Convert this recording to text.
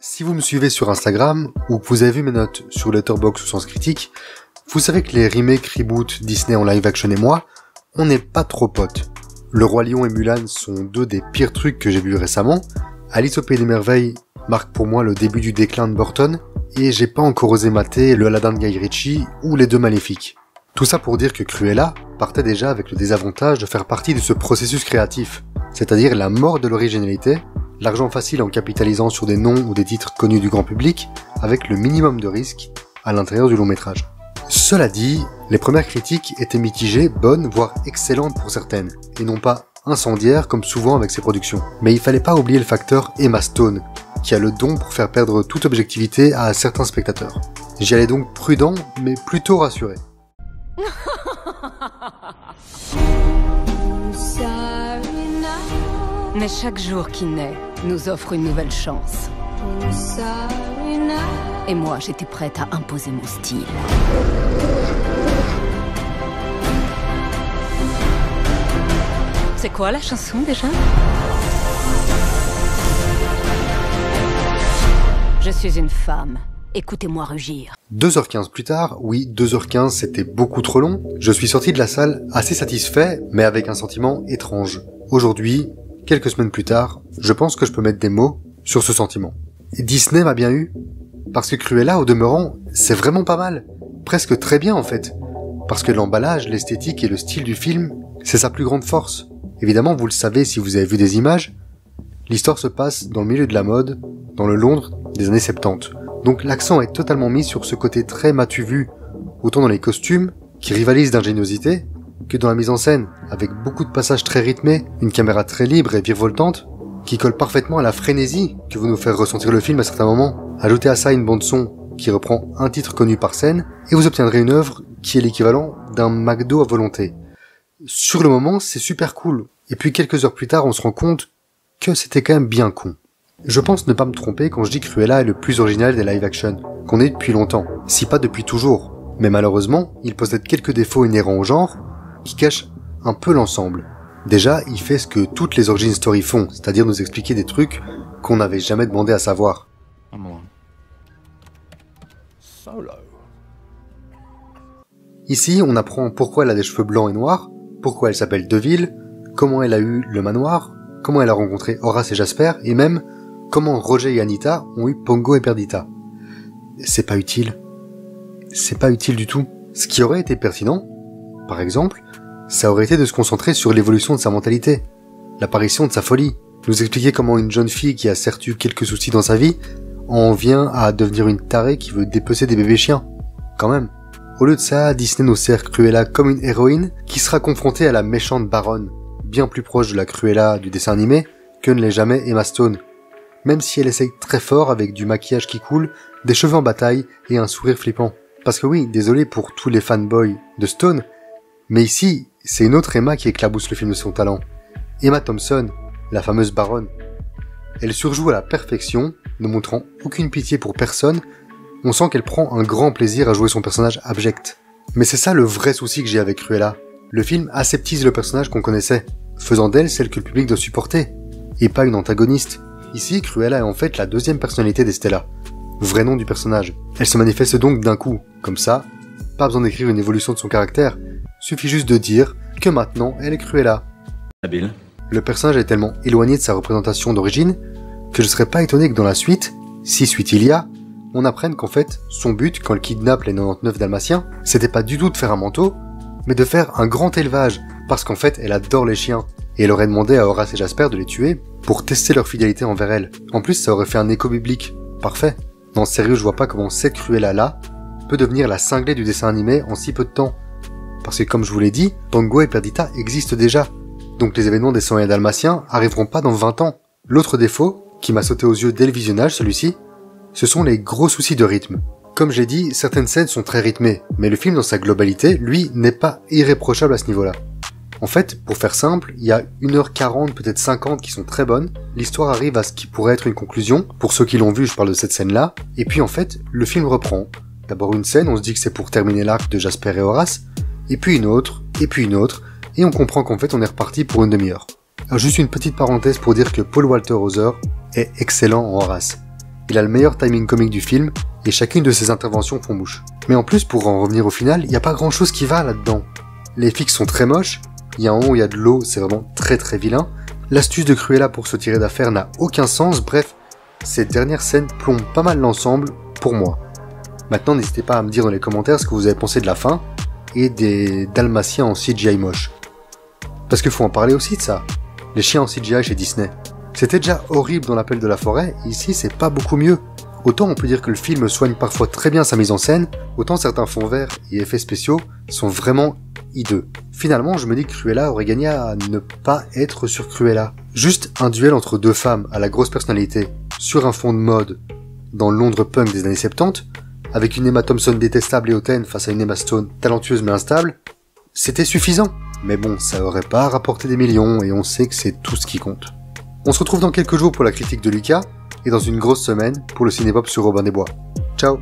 Si vous me suivez sur Instagram, ou que vous avez vu mes notes sur Letterboxd ou Sens Critique, vous savez que les remakes, reboots Disney en live action et moi, on n'est pas trop potes. Le Roi Lion et Mulan sont deux des pires trucs que j'ai vus récemment, Alice au Pays des Merveilles marque pour moi le début du déclin de Burton, et j'ai pas encore osé mater le Aladdin de Guy Ritchie ou les deux Maléfiques. Tout ça pour dire que Cruella partait déjà avec le désavantage de faire partie de ce processus créatif, c'est-à-dire la mort de l'originalité, l'argent facile en capitalisant sur des noms ou des titres connus du grand public, avec le minimum de risque à l'intérieur du long métrage. Cela dit, les premières critiques étaient mitigées, bonnes, voire excellentes pour certaines, et non pas incendiaires comme souvent avec ces productions. Mais il fallait pas oublier le facteur Emma Stone, qui a le don pour faire perdre toute objectivité à certains spectateurs. J'y allais donc prudent, mais plutôt rassuré. Mais chaque jour qui naît nous offre une nouvelle chance. Et moi, j'étais prête à imposer mon style. C'est quoi la chanson déjà? Je suis une femme. Écoutez-moi rugir. 2h15 plus tard, oui, 2h15 c'était beaucoup trop long, je suis sorti de la salle assez satisfait, mais avec un sentiment étrange. Aujourd'hui, quelques semaines plus tard, je pense que je peux mettre des mots sur ce sentiment. Et Disney m'a bien eu, parce que Cruella, au demeurant, c'est vraiment pas mal. Presque très bien en fait. Parce que l'emballage, l'esthétique et le style du film, c'est sa plus grande force. Évidemment, vous le savez si vous avez vu des images, l'histoire se passe dans le milieu de la mode, dans le Londres des années 70. Donc l'accent est totalement mis sur ce côté très m'as-tu vu, autant dans les costumes, qui rivalisent d'ingéniosité, que dans la mise en scène, avec beaucoup de passages très rythmés, une caméra très libre et virevoltante, qui colle parfaitement à la frénésie que veut nous faire ressentir le film à certains moments. Ajoutez à ça une bande-son qui reprend un titre connu par scène, et vous obtiendrez une œuvre qui est l'équivalent d'un McDo à volonté. Sur le moment, c'est super cool, et puis quelques heures plus tard, on se rend compte que c'était quand même bien con. Je pense ne pas me tromper quand je dis que Cruella est le plus original des live-action, qu'on ait depuis longtemps, si pas depuis toujours. Mais malheureusement, il possède quelques défauts inhérents au genre, qui cachent un peu l'ensemble. Déjà, il fait ce que toutes les origin stories font, c'est-à-dire nous expliquer des trucs qu'on n'avait jamais demandé à savoir. Ici, on apprend pourquoi elle a des cheveux blancs et noirs, pourquoi elle s'appelle Deville, comment elle a eu le manoir, comment elle a rencontré Horace et Jasper, et même comment Roger et Anita ont eu Pongo et Perdita. C'est pas utile. C'est pas utile du tout. Ce qui aurait été pertinent, par exemple, ça aurait été de se concentrer sur l'évolution de sa mentalité, l'apparition de sa folie, nous expliquer comment une jeune fille qui a certes eu quelques soucis dans sa vie en vient à devenir une tarée qui veut dépecer des bébés chiens. Quand même. Au lieu de ça, Disney nous sert Cruella comme une héroïne qui sera confrontée à la méchante baronne, bien plus proche de la Cruella du dessin animé que ne l'est jamais Emma Stone, même si elle essaye très fort avec du maquillage qui coule, des cheveux en bataille et un sourire flippant. Parce que oui, désolé pour tous les fanboys de Stone, mais ici, c'est une autre Emma qui éclabousse le film de son talent. Emma Thompson, la fameuse baronne. Elle surjoue à la perfection, ne montrant aucune pitié pour personne, on sent qu'elle prend un grand plaisir à jouer son personnage abject. Mais c'est ça le vrai souci que j'ai avec Cruella. Le film aseptise le personnage qu'on connaissait, faisant d'elle celle que le public doit supporter, et pas une antagoniste. Ici, Cruella est en fait la deuxième personnalité d'Estella, vrai nom du personnage. Elle se manifeste donc d'un coup, comme ça, pas besoin d'écrire une évolution de son caractère, suffit juste de dire que maintenant elle est Cruella. Habile. Le personnage est tellement éloigné de sa représentation d'origine que je serais pas étonné que dans la suite, si suite il y a, on apprenne qu'en fait, son but quand elle kidnappe les 99 Dalmatiens, c'était pas du tout de faire un manteau, mais de faire un grand élevage, parce qu'en fait elle adore les chiens, et elle aurait demandé à Horace et Jasper de les tuer pour tester leur fidélité envers elle. En plus, ça aurait fait un écho biblique. Parfait. Non, sérieux, je vois pas comment cette Cruella-là peut devenir la cinglée du dessin animé en si peu de temps. Parce que comme je vous l'ai dit, Pongo et Perdita existent déjà. Donc les événements des 101 Dalmatiens arriveront pas dans 20 ans. L'autre défaut, qui m'a sauté aux yeux dès le visionnage, celui-ci, ce sont les gros soucis de rythme. Comme j'ai dit, certaines scènes sont très rythmées, mais le film dans sa globalité, lui, n'est pas irréprochable à ce niveau-là. En fait, pour faire simple, il y a 1h40, peut-être 50 qui sont très bonnes, l'histoire arrive à ce qui pourrait être une conclusion, pour ceux qui l'ont vu, je parle de cette scène-là, et puis en fait, le film reprend. D'abord une scène, on se dit que c'est pour terminer l'arc de Jasper et Horace, et puis une autre, et on comprend qu'en fait on est reparti pour une demi-heure. Alors juste une petite parenthèse pour dire que Paul Walter Hauser est excellent en Horace. il a le meilleur timing comique du film, et chacune de ses interventions font bouche. Mais en plus, pour en revenir au final, il n'y a pas grand chose qui va là-dedans. Les fixes sont très moches, il y a un moment où il y a de l'eau, c'est vraiment très très vilain. L'astuce de Cruella pour se tirer d'affaire n'a aucun sens, bref, cette dernière scène plombe pas mal l'ensemble, pour moi. Maintenant, n'hésitez pas à me dire dans les commentaires ce que vous avez pensé de la fin, et des dalmatiens en CGI moche. Parce qu'il faut en parler aussi de ça, les chiens en CGI chez Disney. C'était déjà horrible dans L'Appel de la Forêt, ici c'est pas beaucoup mieux. Autant on peut dire que le film soigne parfois très bien sa mise en scène, autant certains fonds verts et effets spéciaux sont vraiment hideux. Finalement, je me dis que Cruella aurait gagné à ne pas être sur Cruella. Juste un duel entre deux femmes à la grosse personnalité, sur un fond de mode, dans le Londres punk des années 70, avec une Emma Thompson détestable et hautaine face à une Emma Stone talentueuse mais instable, c'était suffisant. Mais bon, ça aurait pas rapporté des millions et on sait que c'est tout ce qui compte. On se retrouve dans quelques jours pour la critique de Lucas, et dans une grosse semaine pour le Cinépop sur Robin des Bois. Ciao!